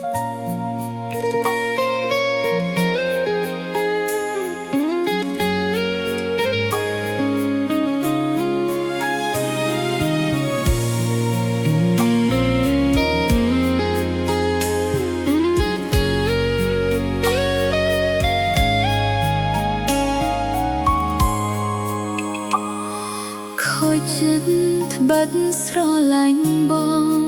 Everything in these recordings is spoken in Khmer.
ចិត្តបាត់ស្រឡាញ់បង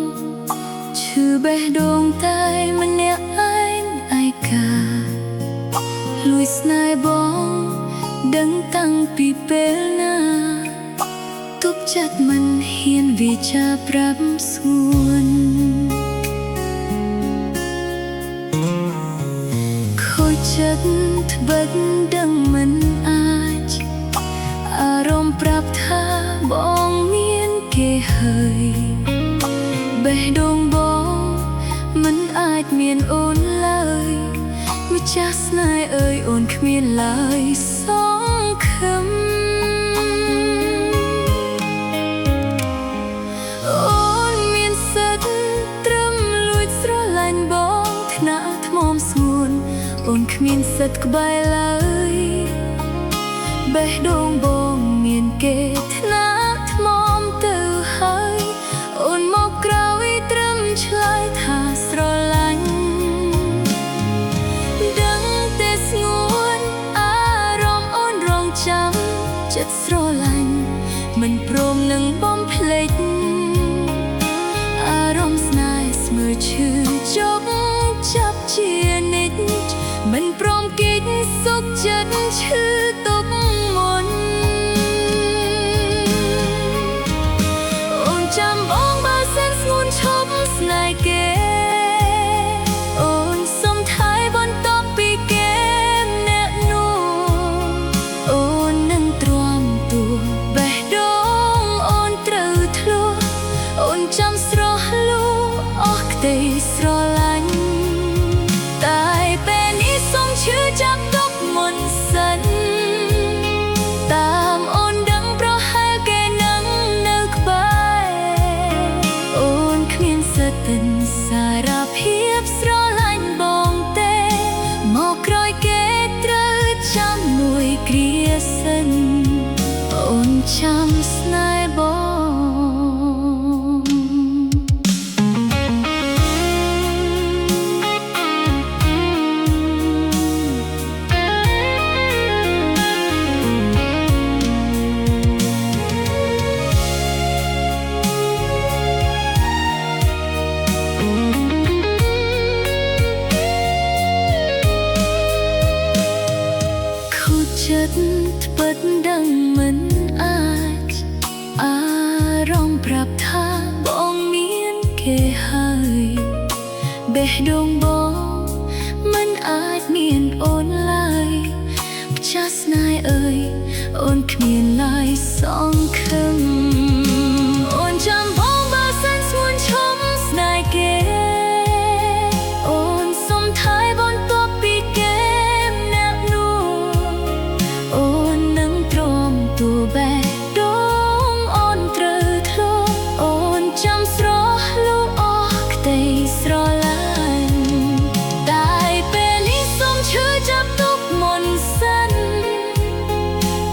ឈឺបេះដូងតែម្នាក់ឯងឯកាលួចស្នេហ៍បងដឹងតាំងពីពេលណាទប់ចិត្តមិនហ៊ានវាចាប្រាប់ស្ងួនខូចចិត្តត្បិតដឹងមិនអាចអារម្មណ៍ប្រាប់ថាបងមានគេហើយបេះដូងបងមិនអាចមានអូនឡើយម្ចាស់ស្នេហ៍អើយអូនគ្មានឡើយសង្ឃឹមអូនមានសិទ្ធិត្រឹមលួចស្រឡាញ់បងថ្នាក់ថ្មមស្ងួនអូនគ្មានសិទ្ធិក្បែរឡើយបេះដូងបងមានគេថ្នាក់ថ្មមទៅហើយអូនមកក្រោយត្រឹមឆ្លើយថាស្រឡាញ់ដឹងតែស្ងួនអារម្មណ៍អូនរងចាំចិត្តស្រឡាញ់មិនព្រមនឹងបំភ្លេចអារម្មណ៍ស្នេហ៍ស្មើឈឺជប់ចាប់ជានិច្ចមិនព្រមគេចសុខចិត្តឈឺទុកមុនអូនចាំបងបើសិនស្ងួនឈប់ស្នេហ៍គេអូនសុំថែបន្តពីគេអ្នកនោះអូននឹងទ្រាំទួបេះដូងអូនត្រូវធ្លាក់អូនចាំស្រស់លូអស់ក្តីស្រឡាញ់តែពេលនេះសុំឈឺចាប់ទុកមុនសិនតាមអូនដឹងប្រហែលគេនឹងនៅក្បែរអូនគ្មានសិទ្ធិសារភាពស្រឡាញ់បងទេមកក្រោយគេត្រូវចាំមួយគ្រាសិនអូនចាំស្នេហ៍បងចិត្តត្បិតដឹងមិនអាចអារម្មណ៍ប្រាប់ថាបងមានគេហើយបេះដូងបងមិនអាចមានអូនឡើយម្ចាស់ស្នេហ៍អើយអូនគ្មានឡើយសង្ឃឹមអូនចាំបងបើសិនស្ងួនឈប់ស្នេហ៍គេអូនសុំថែបន្តពីគេអ្នកនោះអូននឹងទ្រាំទួបេះដូងអូនត្រូវធ្លាក់អូនចាំស្រស់លូអស់ក្តីស្រឡាញ់តែពេលនេះសុំឈឺចាប់ទុកមុនសិន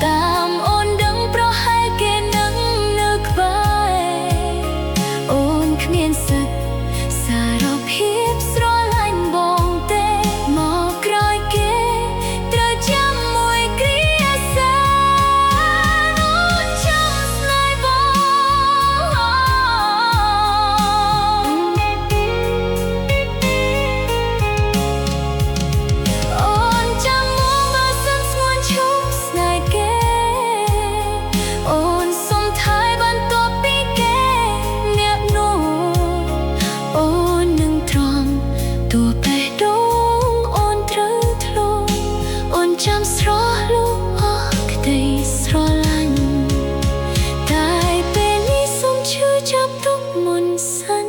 តាមអូនដឹងប្រហែលគេនឹងនៅក្បែរអូនគ្មានសិទ្ធិសារភាពស្រឡាញ់បងទេមកក្រោយគេត្រូវចាំមួយគ្រាសិនអូនចាំស្នេហ៍បងអូនចាំមកបើសិនស្ងួនឈប់ស្នេហ៍គេអូនសុំថែបន្តពីគេអ្នកនោះអូននឹងទ្រាំទួបេះដូងអូនត្រូវធ្លាក់អូនចាំស្រស់លូអស់ក្តីស្រឡាញ់តែពេលនេះសុំឈឺចាប់ទុកមុនសិន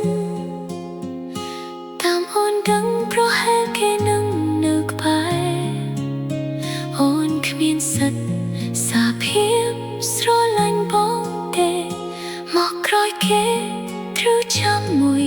តាមអូនដឹងប្រហែលគេនឹងនៅក្បែរអូនគ្មានសិទ្ធិសារភាពស្រឡាញ់បងទេមកក្រោយគេត្រូវចាំមួយ